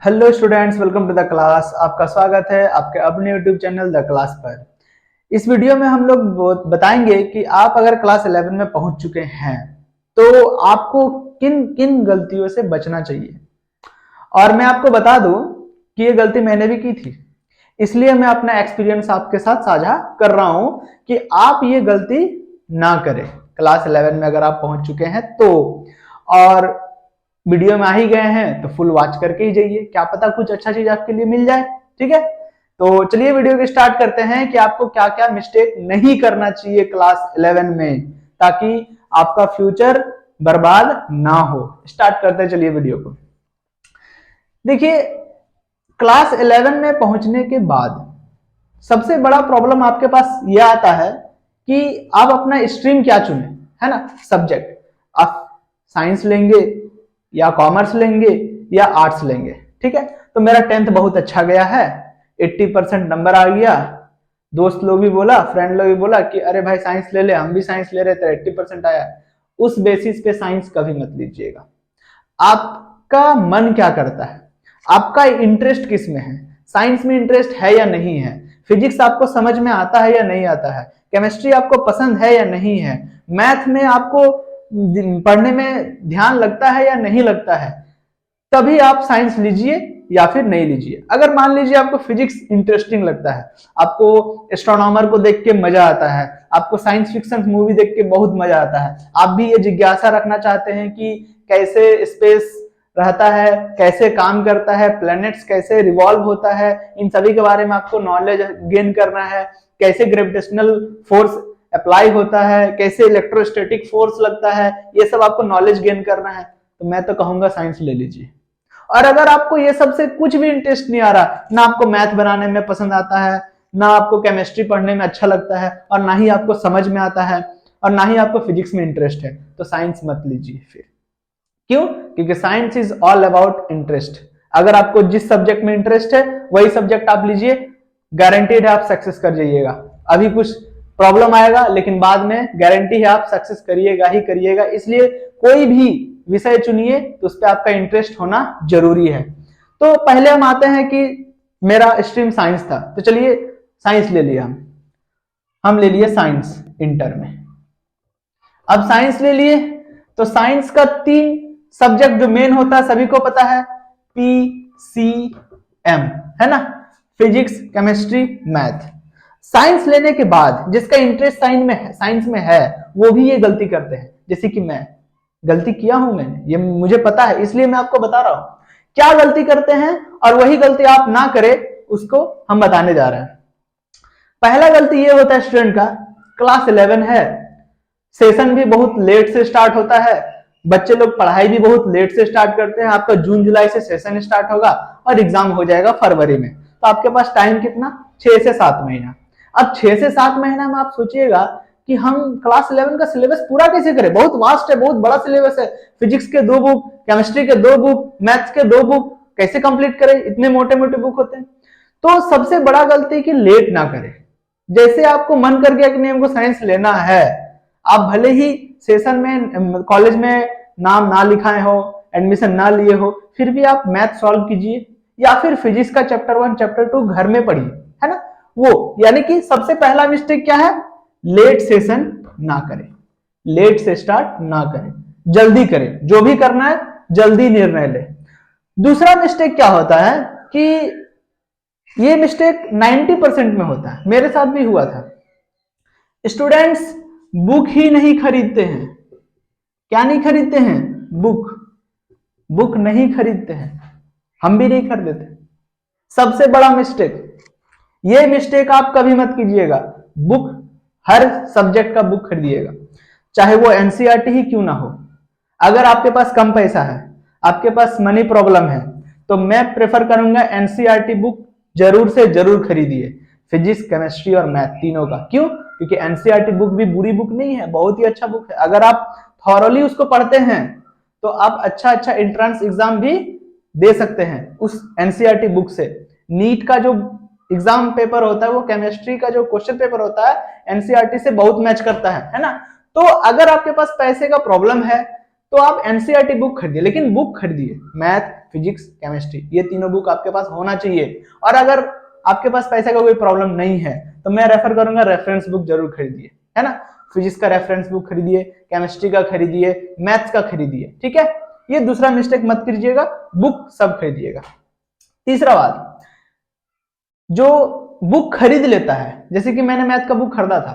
Hello students, welcome to the class. आपका स्वागत है आपके अपने यूट्यूब चैनल द क्लास पर। इस वीडियो में हम लोग बताएंगे कि आप अगर क्लास 11 में पहुंच चुके हैं तो आपको किन किन गलतियों से बचना चाहिए। और मैं आपको बता दूं कि ये गलती मैंने भी की थी, इसलिए मैं अपना एक्सपीरियंस आपके साथ साझा कर रहा हूं कि आप ये गलती ना करें क्लास 11 में अगर आप पहुंच चुके हैं तो। और वीडियो में आ ही गए हैं तो फुल वॉच करके ही जाइए, क्या पता कुछ अच्छा चीज आपके लिए मिल जाए। ठीक है, तो चलिए वीडियो को स्टार्ट करते हैं कि आपको क्या क्या मिस्टेक नहीं करना चाहिए क्लास 11 में, ताकि आपका फ्यूचर बर्बाद ना हो। स्टार्ट करते हैं, चलिए वीडियो को। देखिए, क्लास 11 में पहुंचने के बाद सबसे बड़ा प्रॉब्लम आपके पास यह आता है कि आप अपना स्ट्रीम क्या चुने, है ना। सब्जेक्ट आप साइंस लेंगे या कॉमर्स लेंगे या आर्ट्स लेंगे। ठीक है, तो मेरा 10th बहुत अच्छा गया है, 80% नंबर आ गया। दोस्त लोग भी बोला, फ्रेंड लोग भी बोला कि अरे भाई साइंस ले ले, हम भी साइंस ले रहे थे, 80% आया। उस बेसिस पे साइंस कभी मत लीजिएगा। आपका मन क्या करता है, आपका इंटरेस्ट किस में है, साइंस में इंटरेस्ट है या नहीं है, फिजिक्स आपको समझ में आता है या नहीं आता है, केमिस्ट्री आपको पसंद है या नहीं है, मैथ में आपको पढ़ने में ध्यान लगता है या नहीं लगता है, तभी आप साइंस लीजिए या फिर नहीं लीजिए। अगर मान लीजिए आपको फिजिक्स इंटरेस्टिंग लगता है, आपको एस्ट्रोनॉमर को देख के मजा आता है, आपको साइंस फिक्शन मूवी देख के बहुत मजा आता है, आप भी ये जिज्ञासा रखना चाहते हैं कि कैसे स्पेस रहता है, कैसे काम करता है, प्लैनेट्स कैसे रिवॉल्व होता है, इन सभी के बारे में आपको नॉलेज गेन करना है, कैसे ग्रेविटेशनल फोर्स अप्लाई होता है, कैसे इलेक्ट्रोस्टैटिक फोर्स लगता है, ये सब आपको नॉलेज गेन करना है, तो मैं तो कहूंगा साइंस ले लीजिए। और अगर आपको ये सबसे कुछ भी इंटरेस्ट नहीं आ रहा, ना आपको मैथ बनाने में पसंद आता है, ना आपको केमिस्ट्री पढ़ने में अच्छा लगता है, और ना ही आपको समझ में आता है, और ना ही आपको फिजिक्स में इंटरेस्ट है, तो साइंस मत लीजिए फिर। क्यों? क्योंकि science is all about interest. अगर आपको जिस सब्जेक्ट में इंटरेस्ट है वही सब्जेक्ट आप लीजिए, गारंटीड है आप सक्सेस कर जाइएगा। अभी कुछ प्रॉब्लम आएगा लेकिन बाद में गारंटी है आप सक्सेस करिएगा ही करिएगा। इसलिए कोई भी विषय चुनिए तो उस पर आपका इंटरेस्ट होना जरूरी है। तो पहले हम आते हैं कि मेरा स्ट्रीम साइंस था, तो चलिए साइंस ले लिया, हम ले लिए साइंस इंटर में। अब साइंस ले लिए तो साइंस का 3 सब्जेक्ट जो मेन होता है सभी को पता है, PCM, है ना, फिजिक्स केमिस्ट्री मैथ। साइंस लेने के बाद जिसका इंटरेस्ट साइंस में है वो भी ये गलती करते हैं, जैसे कि मैं गलती किया हूं, मैंने ये मुझे पता है, इसलिए मैं आपको बता रहा हूं क्या गलती करते हैं, और वही गलती आप ना करें उसको हम बताने जा रहे हैं। पहला गलती ये होता है स्टूडेंट का, क्लास 11 है, सेशन भी बहुत लेट से स्टार्ट होता है, बच्चे लोग पढ़ाई भी बहुत लेट से स्टार्ट करते हैं। आपका जून जुलाई से सेशन स्टार्ट होगा और एग्जाम हो जाएगा फरवरी में, तो आपके पास टाइम कितना, 6 से 7 महीना। अब 6 से 7 महीना में आप सोचिएगा कि हम क्लास 11 का सिलेबस पूरा कैसे करें, बहुत वास्ट है, बहुत बड़ा सिलेबस है, फिजिक्स के 2 बुक, केमिस्ट्री के 2 बुक, मैथ्स के 2 बुक, कैसे कंप्लीट करें, इतने मोटे मोटे बुक होते हैं। तो सबसे बड़ा गलती कि लेट ना करें। जैसे आपको मन कर गया कि नहीं हमको साइंस लेना है, आप भले ही सेशन में कॉलेज में नाम ना लिखाए हो, एडमिशन ना लिए हो, फिर भी आप मैथ सॉल्व कीजिए या फिर फिजिक्स का चैप्टर 1 चैप्टर 2 घर में पढ़िए, है ना। वो यानी कि सबसे पहला मिस्टेक क्या है, लेट सेशन ना करें, लेट से स्टार्ट ना करें, जल्दी करें, जो भी करना है जल्दी निर्णय ले। दूसरा मिस्टेक क्या होता है कि ये मिस्टेक 90% में होता है, मेरे साथ भी हुआ था। स्टूडेंट्स बुक ही नहीं खरीदते हैं। क्या नहीं खरीदते हैं, बुक, बुक नहीं खरीदते हैं, हम भी नहीं खरीदते। सबसे बड़ा मिस्टेक, ये मिस्टेक आप कभी मत कीजिएगा। बुक, हर सब्जेक्ट का बुक खरीदिएगा, चाहे वो एनसीईआरटी ही क्यों ना हो। अगर आपके पास कम पैसा है, आपके पास मनी प्रॉब्लम है, तो मैं प्रेफर करूंगा एनसीईआरटी बुक जरूर से जरूर खरीदिए, फिजिक्स केमिस्ट्री और मैथ तीनों का। क्यों? क्योंकि एनसीईआरटी बुक भी बुरी बुक नहीं है, बहुत ही अच्छा बुक है। अगर आप थॉरली उसको पढ़ते हैं तो आप अच्छा अच्छा एंट्रेंस एग्जाम भी दे सकते हैं उस एनसीईआरटी बुक से। नीट का जो एग्जाम पेपर होता है, वो केमिस्ट्री का जो क्वेश्चन पेपर होता है एनसीईआरटी से बहुत मैच करता है ना। तो अगर आपके पास पैसे का प्रॉब्लम है तो आप एनसीईआरटी बुक खरीदिए, लेकिन बुक खरीदिए मैथ, फिजिक्स, केमिस्ट्री, ये तीनों बुक आपके पास होना चाहिए। और अगर आपके पास पैसे का कोई प्रॉब्लम नहीं है तो मैं रेफर करूंगा रेफरेंस बुक जरूर खरीदिए, है ना। फिजिक्स का रेफरेंस बुक खरीदिए, केमिस्ट्री का खरीदिए, मैथ्स का खरीदिए, ठीक है। ये दूसरा मिस्टेक मत कीजिएगा, बुक सब खरीदिएगा। तीसरा बात, जो बुक खरीद लेता है, जैसे कि मैंने मैथ का बुक खरीदा था,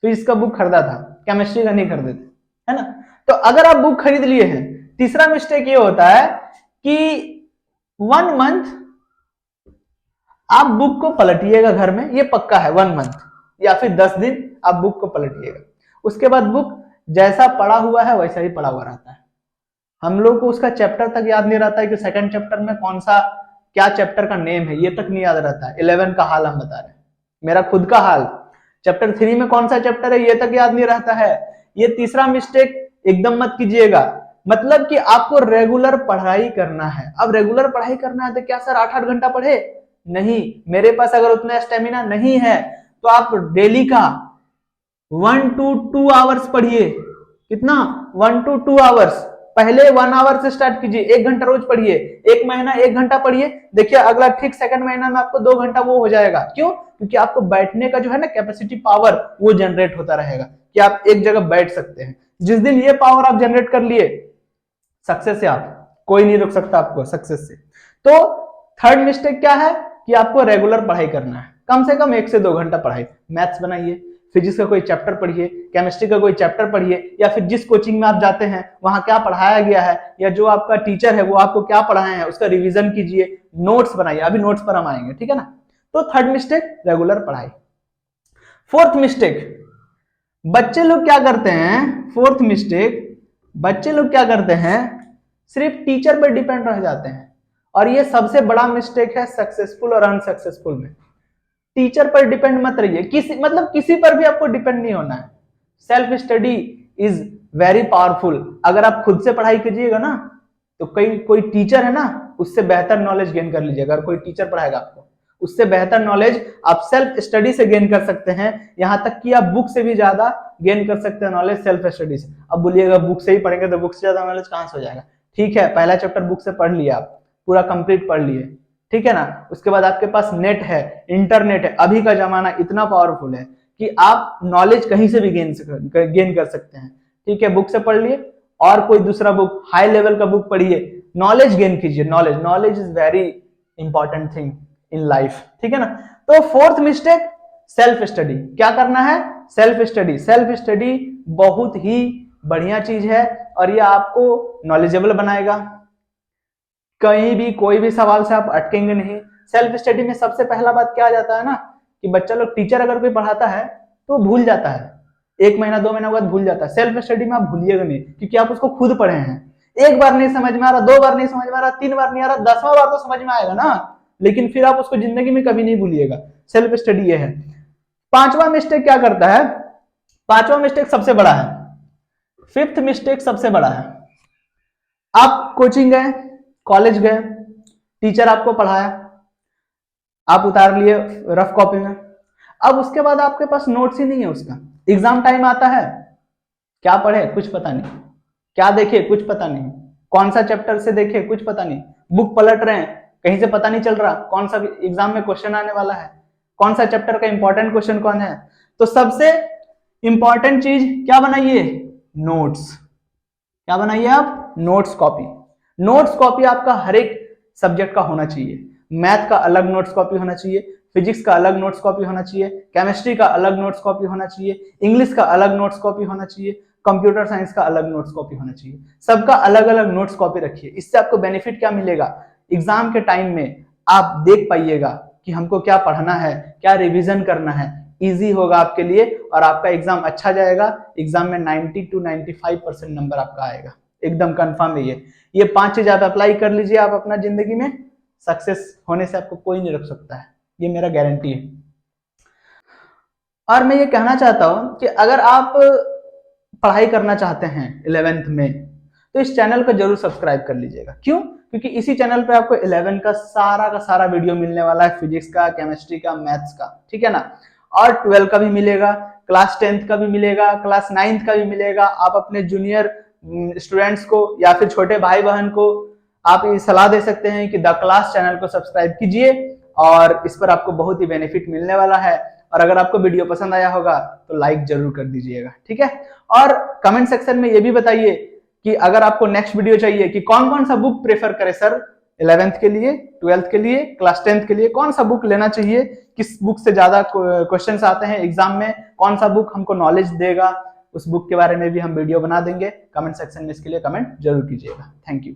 फिजिक्स का बुक खरीदा था, केमिस्ट्री का नहीं खरीदे थे, है ना। तो अगर आप बुक खरीद लिए हैं, तीसरा मिस्टेक ये होता है कि 1 मंथ आप बुक को पलटिएगा घर में, ये पक्का है, 1 मंथ या फिर 10 दिन आप बुक को पलटिएगा। उसके बाद बुक जैसा पड़ा हुआ है वैसा ही पड़ा हुआ रहता है। हम लोग को उसका चैप्टर तक याद नहीं रहता है कि सेकंड चैप्टर में कौन सा क्या चैप्टर का नेम है, ये तक नहीं याद रहता है। 11 का हाल हम बता रहे हैं, मेरा खुद का हाल, चैप्टर 3 में कौन सा चैप्टर है ये तक याद नहीं रहता है। ये तीसरा मिस्टेक एकदम मत कीजिएगा। मतलब कि आपको रेगुलर पढ़ाई करना है। अब रेगुलर पढ़ाई करना है तो क्या सर 8-8 घंटा पढ़े? नहीं, मेरे पास अगर उतना स्टेमिना नहीं है तो आप डेली का 1 to 2 आवर्स पढ़िए। कितना? 1 to 2 आवर्स। पहले 1 आवर से स्टार्ट कीजिए, 1 घंटा रोज पढ़िए, 1 महीना 1 घंटा पढ़िए। देखिए अगला ठीक सेकंड महीना में आपको 2 घंटा वो हो जाएगा। क्यों? क्योंकि आपको बैठने का जो है ना कैपेसिटी पावर वो जनरेट होता रहेगा कि आप एक जगह बैठ सकते हैं। जिस दिन ये पावर आप जनरेट कर लिए, सक्सेस है आप, कोई नहीं रोक सकता आपको सक्सेस से। तो थर्ड मिस्टेक क्या है कि आपको रेगुलर पढ़ाई करना है, कम से कम 1 से 2 घंटा पढ़ाई। मैथ्स बनाइए, फिजिक्स का कोई चैप्टर पढ़िए, केमिस्ट्री का कोई चैप्टर पढ़िए, या फिर जिस कोचिंग में आप जाते हैं वहां क्या पढ़ाया गया है या जो आपका टीचर है वो आपको क्या पढ़ाए हैं उसका रिवीजन कीजिए, नोट्स बनाइए। अभी नोट्स पर हम आएंगे, ठीक है ना। तो थर्ड मिस्टेक रेगुलर पढ़ाई। फोर्थ मिस्टेक, बच्चे लोग क्या करते हैं, फोर्थ मिस्टेक, बच्चे लोग क्या करते हैं, सिर्फ टीचर पर डिपेंड रह जाते हैं। और ये सबसे बड़ा मिस्टेक है सक्सेसफुल और अनसक्सेसफुल में। टीचर पर डिपेंड मत रहिए, किसी पर भी आपको डिपेंड नहीं होना है। Self study is very powerful. अगर आप खुद से पढ़ाई कीजिएगा ना तो कोई टीचर है ना उससे बेहतर नॉलेज गेन कर लीजिएगा। अगर कोई टीचर पढ़ाएगा आपको उससे बेहतर नॉलेज आप सेल्फ स्टडी से गेन कर सकते हैं। यहां तक कि आप बुक से भी ज्यादा गेन कर सकते हैं नॉलेज सेल्फ स्टडी से। अब बोलिएगा बुक से ही पढ़ेंगे तो बुक से ज्यादा नॉलेज कहां से हो जाएगा? ठीक है, पहला चैप्टर बुक से पढ़ लिया, आप पूरा कंप्लीट पढ़ लिए, ठीक है ना। उसके बाद आपके पास नेट है, इंटरनेट है। अभी का जमाना इतना पावरफुल है कि आप नॉलेज कहीं से भी गेन कर सकते हैं। ठीक है, बुक से पढ़ लिए और कोई दूसरा बुक हाई लेवल का बुक पढ़िए, नॉलेज गेन कीजिए। Knowledge is very important thing in life, ठीक है ना। तो फोर्थ मिस्टेक, सेल्फ स्टडी। क्या करना है? Self study. सेल्फ स्टडी बहुत ही बढ़िया चीज है और ये आपको नॉलेजेबल बनाएगा। कहीं भी कोई भी सवाल से आप अटकेंगे नहीं। सेल्फ स्टडी में सबसे पहला बात क्या आ जाता है ना कि बच्चा लोग, टीचर अगर कोई पढ़ाता है तो भूल जाता है, 1 महीना 2 महीना बाद भूल जाता है। सेल्फ स्टडी में आप भूलिएगा नहीं, क्योंकि आप उसको खुद पढ़े हैं। 1 बार नहीं समझ में आ रहा, 2 बार नहीं समझ में आ रहा, 3 बार नहीं आ रहा, 10वां बार तो समझ में आएगा ना, लेकिन फिर आप उसको जिंदगी में कभी नहीं भूलिएगा। सेल्फ स्टडी ये है। 5वां मिस्टेक क्या करता है? 5वां मिस्टेक सबसे बड़ा है। 5th मिस्टेक सबसे बड़ा है। आप कोचिंग गए, कॉलेज गए, टीचर आपको पढ़ाया, आप उतार लिए रफ कॉपी में। अब उसके बाद आपके पास नोट्स ही नहीं है उसका। एग्जाम टाइम आता है, क्या पढ़े कुछ पता नहीं, क्या देखे कुछ पता नहीं, कौन सा चैप्टर से देखे कुछ पता नहीं, बुक पलट रहे हैं कहीं से पता नहीं चल रहा कौन सा एग्जाम में क्वेश्चन आने वाला है, कौन सा चैप्टर का इंपॉर्टेंट क्वेश्चन कौन है। तो सबसे इंपॉर्टेंट चीज क्या बनाइए? नोट्स। क्या बनाइए आप? Notes copy. नोट्स कॉपी आपका हर एक सब्जेक्ट का होना चाहिए। मैथ का अलग नोट्स कॉपी होना चाहिए, फिजिक्स का अलग नोट्स कॉपी होना चाहिए, केमिस्ट्री का अलग नोट्स कॉपी होना चाहिए, इंग्लिश का अलग नोट्स कॉपी होना चाहिए, कंप्यूटर साइंस का अलग नोट्स कॉपी होना चाहिए। सबका अलग अलग नोट्स कॉपी रखिए। इससे आपको बेनिफिट क्या मिलेगा? एग्जाम के टाइम में आप देख पाइएगा कि हमको क्या पढ़ना है, क्या रिविजन करना है। इजी होगा आपके लिए और आपका एग्जाम अच्छा जाएगा। एग्जाम में 90 to 95% नंबर आपका आएगा, एकदम कंफर्म है ये 5 चीज आप अप्लाई कर लीजिए, आप अपना जिंदगी में सक्सेस होने से आपको कोई नहीं रोक सकता है, ये मेरा गारंटी है। और मैं ये कहना चाहता हूं कि अगर आप पढ़ाई करना चाहते हैं 11th में तो इस चैनल को जरूर सब्सक्राइब कर लीजिएगा। क्यों? क्योंकि इसी चैनल पे आपको 11 का सारा वीडियो मिलने वाला है, फिजिक्स का, केमिस्ट्री का, मैथ्स का, ठीक है ना। और 12 का भी मिलेगा, क्लास 10th का भी मिलेगा, क्लास 9th का भी मिलेगा। आप अपने जूनियर स्टूडेंट्स को या फिर छोटे भाई बहन को आप ये सलाह दे सकते हैं कि द क्लास चैनल को सब्सक्राइब कीजिए और इस पर आपको बहुत ही बेनिफिट मिलने वाला है। और अगर आपको वीडियो पसंद आया होगा तो लाइक जरूर कर दीजिएगा, ठीक है। और कमेंट सेक्शन में ये भी बताइए कि अगर आपको नेक्स्ट वीडियो चाहिए कि कौन कौन सा बुक प्रेफर करे सर, 11th के लिए, 12th के लिए, क्लास 10th के लिए कौन सा बुक लेना चाहिए, किस बुक से ज्यादा क्वेश्चंस आते हैं एग्जाम में, कौन सा बुक हमको नॉलेज देगा, उस बुक के बारे में भी हम वीडियो बना देंगे। कमेंट सेक्शन में इसके लिए कमेंट जरूर कीजिएगा। Thank you.